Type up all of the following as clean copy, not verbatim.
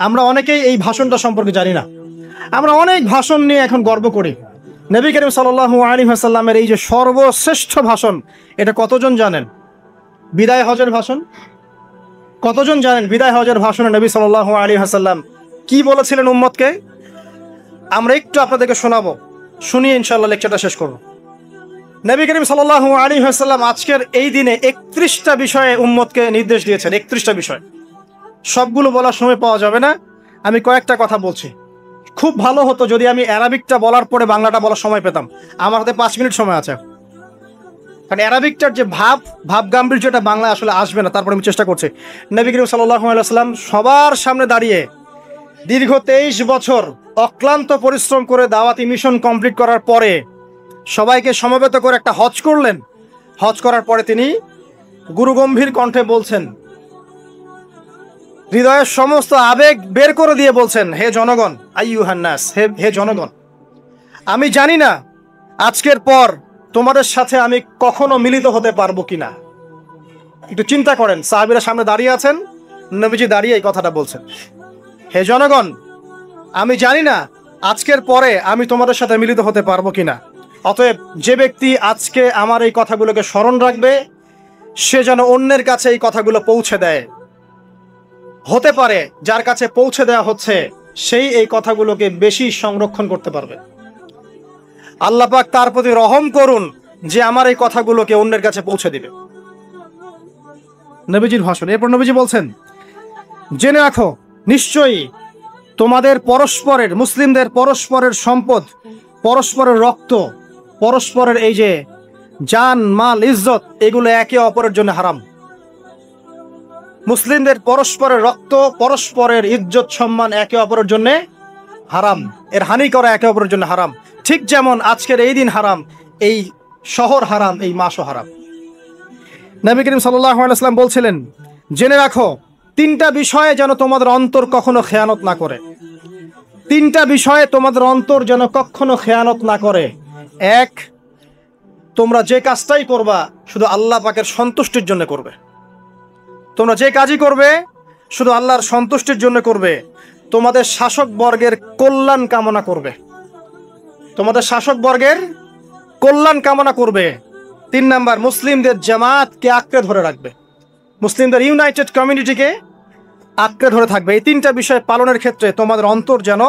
আমরা অনেকেই এই ভাষণটা সম্পর্কে জানি না। আমরা অনেক ভাষণ নিয়ে এখন গর্ব করি। নবী করিম সাল্লাল্লাহু আলাইহি ওয়াসাল্লামের এই যে সর্বশ্রেষ্ঠ ভাষণ, এটা কতজন জানেন? বিদায় হজের ভাষণ। কতজন জানেন বিদায় হজের ভাষণে নবী সাল্লাল্লাহু আলাইহি ওয়াসাল্লাম কি বলেছিলেন উম্মতকে? আমরা একটু আপনাদেরকে শোনাবো, শুনিয়ে ইনশাআল্লাহ লেকচারটা শেষ করব। নবী করিম সাল্লাল্লাহু আলাইহি ওয়াসাল্লাম আজকের এই দিনে 31টা বিষয়ে উম্মতকে নির্দেশ দিয়েছেন। 31টা বিষয়, সবগুলো বলার সময় পাওয়া যাবে না, আমি কয়েকটা কথা বলছি। খুব ভালো হতো যদি আমি অ্যারাবিকটা বলার পরে বাংলাটা বলার সময় পেতাম। আমার হাতে 5 মিনিট সময় আছে, কারণ অ্যারাবিকটার যে ভাব গাম্ভীর্যটা বাংলা আসলে আসবে না। তারপরে আমি চেষ্টা করছি। নবী করিম সাল্লাল্লাহু আলাইহি ওয়াসাল্লাম সবার সামনে দাঁড়িয়ে দীর্ঘ 23 বছর অক্লান্ত পরিশ্রম করে দাওয়াতি মিশন কমপ্লিট করার পরে সবাইকে সমবেত করে একটা হজ করলেন। হজ করার পরে তিনি গুরুগম্ভীর কণ্ঠে বলছেন, হৃদয়ের সমস্ত আবেগ বের করে দিয়ে বলছেন, হে জনগণ, আইয়ুহান নাস, হে জনগণ, আমি জানি না আজকের পর তোমাদের সাথে আমি কখনো মিলিত হতে পারবো কিনা। একটু চিন্তা করেন, সাহাবীরা সামনে দাঁড়িয়ে আছেন, নবীজি দাঁড়িয়ে এই কথাটা বলছেন, হে জনগণ, আমি জানি না আজকের পরে আমি তোমাদের সাথে মিলিত হতে পারবো কিনা। অতএব যে ব্যক্তি আজকে আমার এই কথাগুলোকে স্মরণ রাখবে, সে যেন অন্যের কাছে এই কথাগুলো পৌঁছে দেয়। হতে পারে যার কাছে পৌঁছে দেওয়া হচ্ছে সেই এই কথাগুলোকে বেশি সংরক্ষণ করতে পারবে। আল্লাহ পাক তার প্রতি রহম করুন যে আমার এই কথাগুলোকে অন্যের কাছে পৌঁছে দিবে। নবীজির ভাষণ। এরপর নবীজি বলছেন, জেনে রাখো নিশ্চয়ই তোমাদের পরস্পরের, মুসলিমদের পরস্পরের সম্পদ, পরস্পরের রক্ত, পরস্পরের এই যে জান মাল ইজ্জত, এগুলো একে অপরের জন্য হারাম। মুসলিমদের পরস্পরের রক্ত, পরস্পরের ইজ্জত সম্মান একে অপরের জন্য হারাম, এর হানি করা একে অপরের জন্য হারাম। ঠিক যেমন আজকের এই দিন হারাম, এই শহর হারাম, এই মাসও হারাম। নবী করিম সাল্লাল্লাহু আলাইহি ওয়াসাল্লাম বলছিলেন, জেনে রাখো 3টা বিষয়ে যেন তোমাদের অন্তর কখনো খেয়ানত না করে। 3টা বিষয়ে তোমাদের অন্তর যেন কখনো খেয়ানত না করে। 1, তোমরা যে কাজটাই করবা শুধু আল্লাহ পাকের সন্তুষ্টির জন্য করবে। তোমরা যে কাজই করবে শুধু আল্লাহর সন্তুষ্টির জন্য করবে। তোমাদের শাসক বর্গের কল্যাণ কামনা করবে। তোমাদের শাসক বর্গের কল্যাণ কামনা করবে। 3 নাম্বার, মুসলিমদের জামাতকে আঁকড়ে ধরে রাখবে। মুসলিমদের ইউনাইটেড কমিউনিটিকে আঁকড়ে ধরে থাকবে। এই 3টা বিষয় পালনের ক্ষেত্রে তোমাদের অন্তর যেন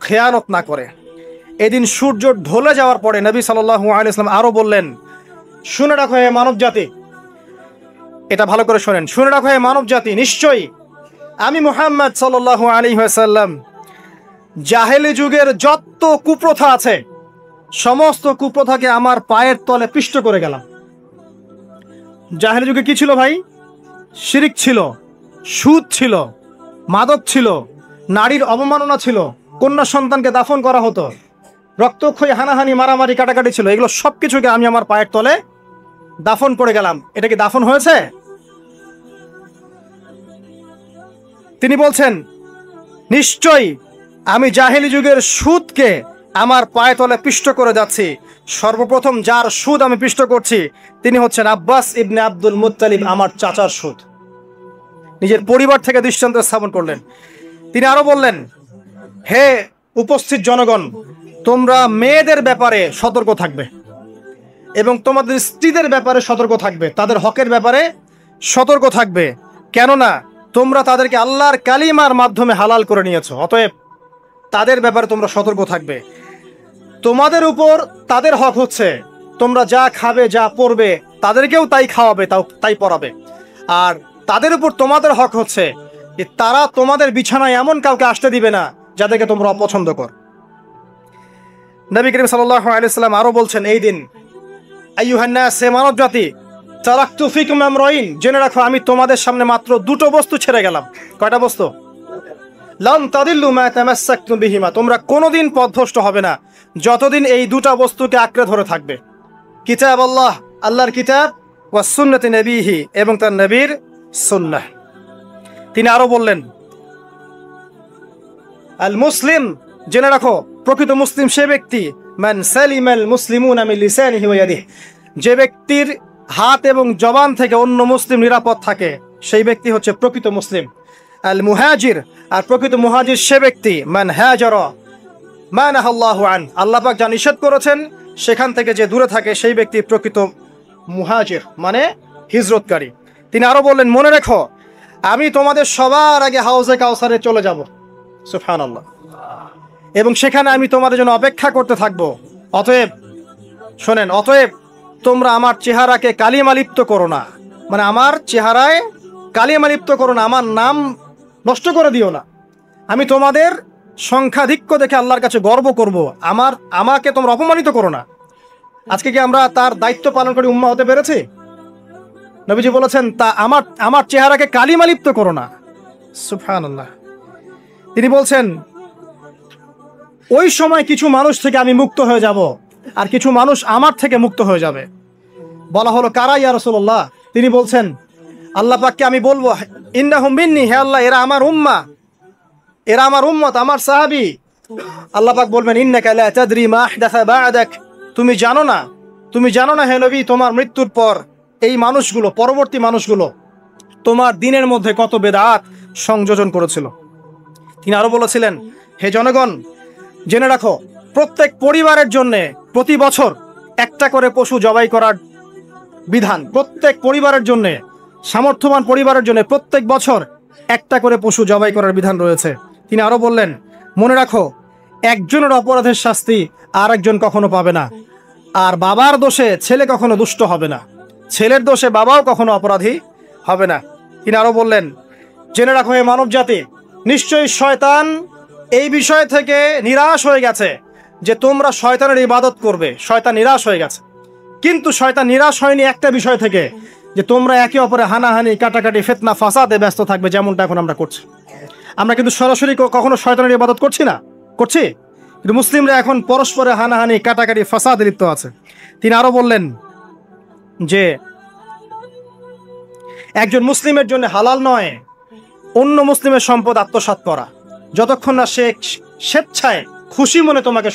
খেয়ানত না করে। এদিন সূর্য ঢলে যাওয়ার পরে নবী সাল্লাল্লাহু আলাইহি ওয়াসাল্লাম আরো বললেন, শুনে রাখো হে মানব জাতি, এটা ভালো করে শোনেন, শুনে রাখো হে মানব জাতি, নিশ্চয়ই আমি মুহাম্মদ সাল্লাল্লাহু আলাইহি ওয়াসাল্লাম জাহেলি যুগের যত কুপ্রথা আছে সমস্ত কুপ্রথাকে আমার পায়ের তলে পিষ্ট করে গেলাম। জাহেলি যুগে কি ছিল ভাই? শিরিক ছিল, সুদ ছিল, মাদক ছিল, নারীর অবমাননা ছিল, কন্যা সন্তানকে দাফন করা হতো, রক্তক্ষয়ী, হানাহানি, মারামারি, কাটাকাটি ছিল। এগুলো সবকিছুকে আমি আমার পায়ের তলে দাফন করে গেলাম। এটা কি দাফন হয়েছে? তিনি বলছেন, নিশ্চয়ই আমি জাহেলি যুগের সুদকে আমার পায়ে তলে পিষ্ট করে যাচ্ছি। সর্বপ্রথম যার সুদ আমি পিষ্ট করছি তিনি হচ্ছেন আব্বাস ইবনে আব্দুল মুত্তালিব, আমার চাচার সুদ। নিজের পরিবার থেকে দৃষ্টান্ত স্থাপন করলেন। তিনি আরো বললেন, হে উপস্থিত জনগণ, তোমরা মেয়েদের ব্যাপারে সতর্ক থাকবে এবং তোমাদের স্ত্রীদের ব্যাপারে সতর্ক থাকবে, তাদের হকের ব্যাপারে সতর্ক থাকবে, কেননা তোমরা তাদেরকে আল্লাহর কালিমার মাধ্যমে হালাল করে নিয়েছো। অতএব তাদের ব্যাপারে তোমরা সতর্ক থাকবে। তোমাদের উপর তাদের হক হচ্ছে তোমরা যা খাবে, যা পরবে, তাদেরকেও তাই খাওয়াবে, তাই পরাবে। আর তাদের উপর তোমাদের হক হচ্ছে যে তারা তোমাদের বিছানায় এমন কাউকে আসতে দিবে না যাদেরকে তোমরা অপছন্দ কর। নবী করিম সাল্লাল্লাহু আলাইহি ওয়াসাল্লাম আরো বলছেন, এই দিন, আইয়ুহান নাস, হে মানব জাতি, তারাকতু ফিকুম আমরাইন, জেনে রাখো আমি তোমাদের সামনে মাত্র 2টো বস্তু ছেড়ে গেলাম। কয়টা বস্তু? লান তাদিল্লু মা তামাসসাকতুম বিহিমা, তোমরা কোনোদিন পথভ্রষ্ট হবে না যতদিন এই 2টা বস্তুকে আঁকড়ে ধরে থাকবে। কিতাব আল্লাহ, আল্লাহর কিতাব, ওয়া সুন্নতি নবীহি, এবং তার নবীর সুন্নাহ। তিনি আরো বললেন, আল মুসলিম, জেনে রাখো প্রকৃত মুসলিম সে ব্যক্তি, মান সালিমাল মুসলিমুনা মিন লিসানিহি ওয়া ইয়াদিহি, যে ব্যক্তির হাত এবং জবান থেকে অন্য মুসলিম নিরাপদ থাকে সেই ব্যক্তি হচ্ছে প্রকৃত মুসলিম। আল মুহাজির, আর প্রকৃত মুহাজির সে ব্যক্তি মান হাজারা মা নাহাল্লাহু আন, আল্লাহ পাক যা নিষেধ করেছেন সেখান থেকে যে দূরে থাকে সেই ব্যক্তি প্রকৃত মুহাজির, মানে হিজরতকারী। তিনি আরো বললেন, মনে রেখো আমি তোমাদের সবার আগে হাউজে কাউসারে চলে যাব, সুবহানাল্লাহ, এবং সেখানে আমি তোমাদের জন্য অপেক্ষা করতে থাকবো। অতএব শোনেন, অতএব তোমরা আমার চেহারাকে কালিমা লিপ্ত করো না, মানে আমার চেহারায় কালিমা লিপ্ত করো না, আমার নাম নষ্ট করে দিও না। আমি তোমাদের সংখ্যাধিক্য দেখে আল্লাহর কাছে গর্ব করব, আমাকে তোমরা অপমানিত করো না। আজকে কি আমরা তার দায়িত্ব পালন করে উম্মাহ হতে পেরেছি? নবীজি বলেছেন, তা আমার চেহারাকে কালিমা লিপ্ত করো না, সুবহানাল্লাহ। তিনি বলছেন, ওই সময় কিছু মানুষ থেকে আমি মুক্ত হয়ে যাব, আর কিছু মানুষ আমার থেকে মুক্ত হয়ে যাবে। বলা হলো, কারা ইয়া রাসূলুল্লাহ? তিনি বলছেন, আল্লাহ পাককে আমি বলবো, ইন্নাহুম মিন্নি, হে আল্লাহ এরা আমার উম্মাহ, এরা আমার উম্মত, আমার সাহাবী। আল্লাহ পাক বলবেন, ইন্নাকা লা তাদরি মা আহদাসা বা'দাক, তুমি জানো না হে নবী, তোমার মৃত্যুর পর এই মানুষগুলো, পরবর্তী মানুষগুলো তোমার দিনের মধ্যে কত বেদাত সংযোজন করেছিল। তিনি আরো বলেছিলেন, হে জনগণ জেনে রাখো, প্রত্যেক পরিবারের জন্য প্রতি বছর একটা করে পশু জবাই করার বিধান, প্রত্যেক পরিবারের জন্য, সামর্থ্যবান পরিবারের জন্য প্রত্যেক বছর একটা করে পশু জবাই করার বিধান রয়েছে। তিনি আরো বললেন, মনে রাখো একজনের অপরাধের শাস্তি আর একজন কখনো পাবে না, আর বাবার দোষে ছেলে কখনো দুষ্ট হবে না, ছেলের দোষে বাবাও কখনো অপরাধী হবে না। তিনি আরো বললেন, জেনে রাখো হে মানব জাতি, নিশ্চয়ই শয়তান এই বিষয় থেকে নিরাশ হয়ে গেছে যে তোমরা শয়তানের ইবাদত করবে। শয়তান নিরাশ হয়ে গেছে, কিন্তু শয়তান নিরাশ হয়নি একটা বিষয় থেকে, যে তোমরা একে অপরে হানাহানি, কাটাকাটি, ফিতনা, ফাসাদে ব্যস্ত থাকবে, যেমনটা এখন আমরা করছি। আমরা কিন্তু সরাসরি কখনো শয়তানের ইবাদত করছি, কিন্তু মুসলিমরা এখন পরস্পরে হানাহানি, কাটাকাটি, ফাসাদে লিপ্ত আছে। তিনি আরো বললেন যে একজন মুসলিমের জন্য হালাল নয় অন্য মুসলিমের সম্পদ আত্মসাৎ করা, যতক্ষণ না সে স্বেচ্ছায় খুশি মনে তোমাকে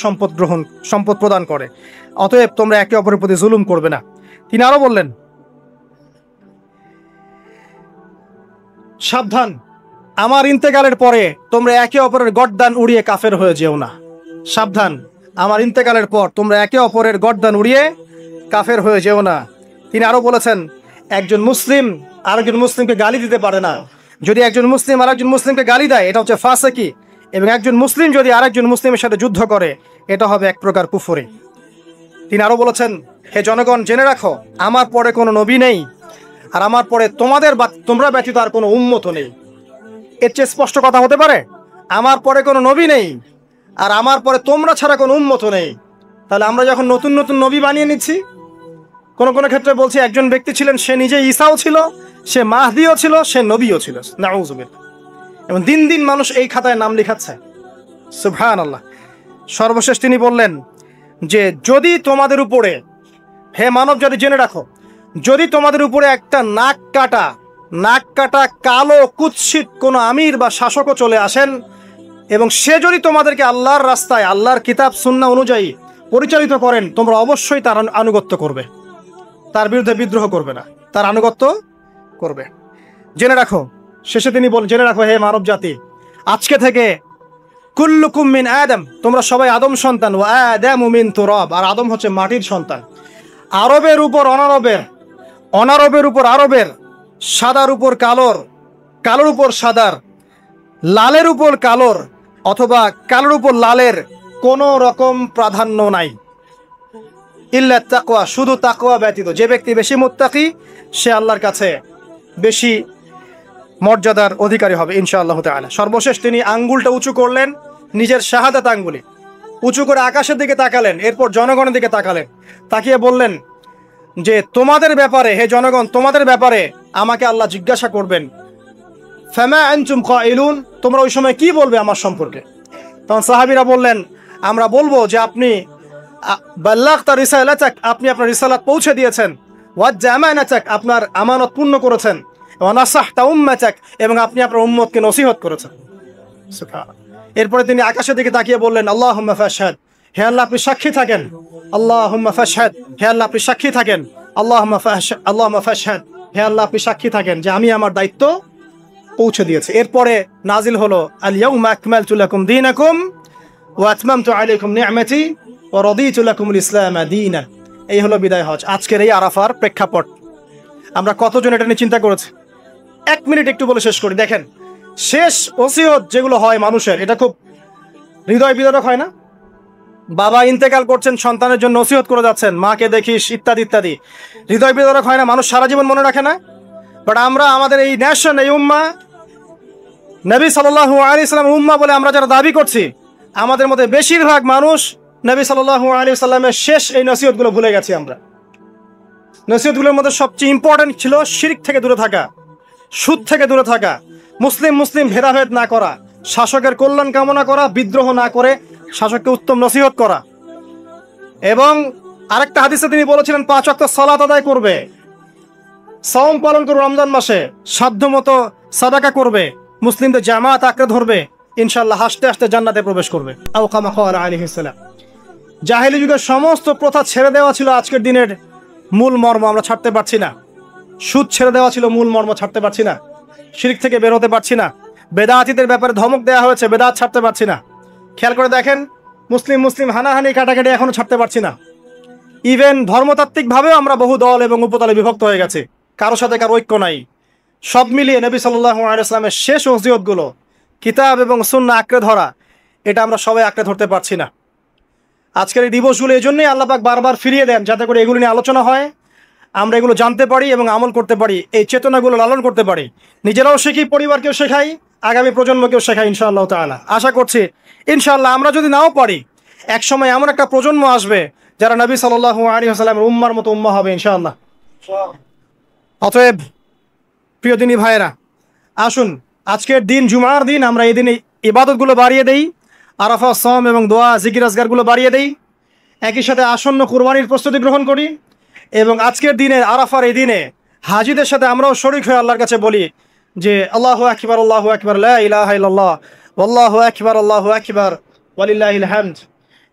সম্পদ প্রদান করে। অতএব তোমরা একে অপরের প্রতি জুলুম করবে না। তিনি আরো বললেন, সাবধান, আমার ইন্তেকালের পরে তোমরা একে অপরের গর্দান উড়িয়ে কাফের হয়ে যেও না। সাবধান, আমার ইন্তেকালের পর তোমরা একে অপরের গর্দান উড়িয়ে কাফের হয়ে যেও না। তিনি আরো বলেছেন, একজন মুসলিম আরেকজন মুসলিমকে গালি দিতে পারে না। যদি একজন মুসলিম আরেকজন মুসলিমকে গালি দেয়, এটা হচ্ছে ফাসিকি, এবং একজন মুসলিম যদি আরেকজন মুসলিমের সাথে যুদ্ধ করে, এটা হবে এক প্রকার কুফরি। তিনি আরো বলেছেন, হে জনগণ জেনে রাখো, আমার পরে কোনো নবী নেই, আর আমার পরে তোমরা ব্যতীত আর কোনো উম্মত নেই। এর চেয়ে স্পষ্ট কথা হতে পারে? আমার পরে কোনো নবী নেই, আর আমার পরে তোমরা ছাড়া কোনো উম্মত নেই। তাহলে আমরা যখন নতুন নতুন নবী বানিয়ে নিচ্ছি, কোন কোন ক্ষেত্রে বলছি একজন ব্যক্তি ছিলেন, সে নিজে ঈসাও ছিল, সে মাহদিও ছিল, সে নবীও ছিল, নাউযুবিল্লাহ। এবং দিন দিন মানুষ এই খাতায় নাম লিখাচ্ছে, সুবহানাল্লাহ। সর্বশেষ তিনি বললেন যে যদি তোমাদের উপরে, হে মানব জাতি জেনে রাখো, যদি তোমাদের উপরে একটা নাক কাটা কালো কুৎসিত কোনো আমির বা শাসকও চলে আসেন, এবং সে যদি তোমাদেরকে আল্লাহর রাস্তায়, আল্লাহর কিতাব সুন্নাহ অনুযায়ী পরিচালিত করেন, তোমরা অবশ্যই তার আনুগত্য করবে, তার বিরুদ্ধে বিদ্রোহ করবে না, তার আনুগত্য করবে। জেনে রাখো, শেষে তিনি বলেন, জেনে রাখো হে মানব জাতি, আজকে থেকে কুল্লুকুম মিন আদম, তোমরা সবাই আদম সন্তান, ওয়া আদামু মিন তুরাব, আর আদম হচ্ছে মাটির সন্তান। আরবের উপর অনারবের, অনারবের উপর আরবের, সাদার উপর কালোর, কালোর উপর সাদার, লালের উপর কালোর, অথবা কালোর উপর লালের কোনো রকম প্রাধান্য নাই, ইল্লা তাকওয়া, শুধু তাকওয়া ব্যতীত। যে ব্যক্তি বেশি মুত্তাকি, সে আল্লাহর কাছে বেশি মর্যাদার অধিকারী হবে ইনশাআল্লাহ তাআলা। সর্বশেষ তিনি আঙ্গুলটা উঁচু করলেন, নিজের শাহাদাত আঙ্গুলি উঁচু করে আকাশের দিকে তাকালেন, এরপর জনগণের দিকে তাকালেন, তাকিয়ে বললেন যে তোমাদের ব্যাপারে, হে জনগণ, তোমাদের ব্যাপারে আমাকে আল্লাহ জিজ্ঞাসা করবেন, ফামা আনতুম কাইলুন, তোমরা ওই সময় কি বলবে আমার সম্পর্কে? তখন সাহাবীরা বললেন, আমরা বলবো যে আপনি বাল্লাগতা রিসালাতাক, আপনি আপনার রিসালাত পৌঁছে দিয়েছেন, ওয়াজ্জা আমানাতাক, আপনার আমানত পূর্ণ করেছেন, ওয়া নাসাহতা উম্মাতাক, এবং আপনি আপনার উম্মতকে নসিহত করেছেন। সুবহানাল্লাহ। এরপরে তিনি আকাশের দিকে তাকিয়ে বললেন, আল্লাহুম্মা ফাশহাদ, হে আল্লাহ আপনি সাক্ষী থাকেন, আল্লাহুম্মা ফাশহাদ, হে আল্লাহ আপনি সাক্ষী থাকেন, আল্লাহুম্মা ফাশহাদ, হে আল্লাহ আপনি সাক্ষী থাকেন যে আমি আমার দায়িত্ব পৌঁছে দিয়েছে। এরপরে নাজিল হলো আল ইয়াউমা আকমালতু লাকুম দীনাকুম ওয়া আতমামতু আলাইকুম নি'মাতি ওয়া রাদিতু লাকুমুল ইসলাম দীনান। এই হলো বিদায় হজ, আজকের এই আরাফার প্রেক্ষাপট। আমরা কতজন এটা নিয়ে চিন্তা করেছি? 1 মিনিট একটু বলে শেষ করি। দেখেন, শেষ ওসিয়ত যেগুলো হয় মানুষের, এটা খুব হৃদয় বিদারক হয় না? বাবা ইন্তেকাল করছেন, সন্তানের জন্য ওসিয়ত করে যাচ্ছেন, মাকে দেখিস ইত্যাদি ইত্যাদি, হৃদয় বিদারক হয় না? মানুষ সারা জীবন মনে রাখে না? বাট আমরা আমাদের এই ন্যাশন, এই উম্মা, নবী সাল্লাল্লাহু আলাইহি সাল্লামের উম্মা বলে আমরা যারা দাবি করছি, আমাদের মধ্যে বেশিরভাগ মানুষ নবী সাল্লাল্লাহু আলাইহি সাল্লামের শেষ এই নসিহতগুলো ভুলে গেছি আমরা। নসিহতগুলোর মধ্যে সবচেয়ে ইম্পর্টেন্ট ছিল শিরক থেকে দূরে থাকা, সুদ থেকে দূরে থাকা, মুসলিম ভেদাভেদ না করা, শাসকের কল্যাণ কামনা করা, বিদ্রোহ না করে শাসককে উত্তম নসিহত করা। এবং আরেকটা হাদিসে তিনি বলেছিলেন 5 ওয়াক্ত সালাত আদায় করবে, সাওম পালন করবে, রমজান মাসে সাধ্যমতো সাদাকা করবে, মুসলিমদের জামাত আঁকড়ে ধরবে, ইনশাআল্লাহ হাসতে হাসতে জান্নাতে প্রবেশ করবে। আও কামা ক্বালা আলাইহিস সালাম। জাহেলি যুগের সমস্ত প্রথা ছেড়ে দেওয়া ছিল আজকের দিনের মূল মর্ম, আমরা ছাড়তে পারছি না। সুদ ছেড়ে দেওয়া ছিল মূল মর্ম, ছাড়তে পারছি না। শিরক থেকে বের হতে পারছি না। বেদাতীদের ব্যাপারে ধমক দেওয়া হয়েছে, বেদাত ছাড়তে পারছি না। খেয়াল করে দেখেন, মুসলিম হানাহানি কাটাকাটি এখনো ছাড়তে পারছি না। ইভেন ধর্মতাত্ত্বিকভাবেও আমরা বহু দল এবং উপদলে বিভক্ত হয়ে গেছে, কারোর সাথে কারো ঐক্য নাই। সব মিলিয়ে নবী সাল্লাল্লাহু আলাইহি ওয়াসাল্লামের শেষ ওসিয়তগুলো, কিতাব এবং সুন্নাহ আঁকড়ে ধরা, এটা আমরা সবাই আঁকড়ে ধরতে পারছি না। আজকের এই দিবসগুলো এই জন্যই আল্লাহ পাক বারবার ফিরিয়ে দেন, যাতে করে এগুলো নিয়ে আলোচনা হয়, আমরা এগুলো জানতে পারি এবং আমল করতে পারি, এই চেতনাগুলো লালন করতে পারি, নিজেরাও শিখি, পরিবারকেও শেখাই, আগামী প্রজন্মকেও শেখাই ইনশাআল্লাহ তাআলা। আশা করছি ইনশাআল্লাহ আমরা যদি নাও পারি, একসময় এমন একটা প্রজন্ম আসবে যারা নবী সাল্লাল্লাহু আলাইহি ওয়াসাল্লামের উম্মার মতো উম্মাহ হবে ইনশাআল্লাহ। অতএব প্রিয় দিনী ভাইয়েরা, আসুন আজকের দিন, জুমার দিন, আমরা এই দিনে ইবাদতগুলো বাড়িয়ে দেই, আরাফা, সওম এবং দোয়া, জিকির আজকারগুলো বাড়িয়ে দেই, একই সাথে আসন্ন কুরবানির প্রস্তুতি গ্রহণ করি। এবং আজকের দিনে, আরাফার এই দিনে হাজিদের সাথে আমরাও শরীক হয়ে আল্লাহর কাছে বলি যে আল্লাহু আকবার, আল্লাহু আকবার, লা ইলাহা ইল্লাল্লাহ, আল্লাহু আকবার, আল্লাহু আকবার, ওয়ালিল্লাহিল হামদ।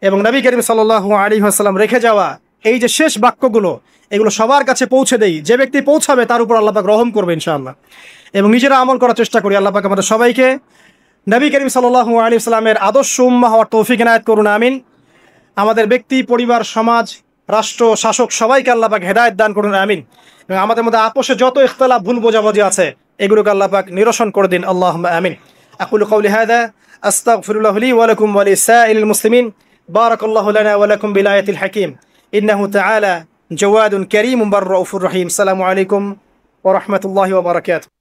এবং নবী করিম সাল্লাল্লাহু আলাইহি ওয়াসাল্লাম রেখে যাওয়া এই যে শেষ বাক্যগুলো, এগুলো সবার কাছে পৌঁছে দেই। যে ব্যক্তি পৌঁছাবে তার উপর আল্লাহ পাক রহম করবে ইনশাআল্লাহ। এবং নিজেরা আমল করার চেষ্টা করি। আল্লাহ পাক আমাদের সবাইকে নবী করিম সাল্লাল্লাহু আলাইহি ওয়াসাল্লামের আদর্শ উম্মাহ হওয়ার তৌফিক এনায়েত করুন, আমিন। আমাদের ব্যক্তি, পরিবার, সমাজ, রাষ্ট্র, শাসক সবাইকে আল্লাহ পাক হেদায়েত দান করুন, আমিন। এবং আমাদের মধ্যে আপোষে যত ইখতিলাফ, ভুল বোঝাবুঝি আছে, এগুলোকে আল্লাহ পাক নিরসন করে দিন, আল্লাহুম্মা আমিন। আকুলু কাওলি হাযা আস্তাগফিরুল্লাহ লি ওয়া লাকুম ওয়া লিসাইরিল মুসলিমিন। বারাকাল্লাহু লানা ওয়া লাকুম বিল আয়াতিল হাকীম। ইন্নাহু তাআলা জাওয়াদুন কারীমুন বাররাউফুর রহিম। আসসালামু আলাইকুম ওয়া রাহমাতুল্লাহি ওয়া বারাকাতুহু।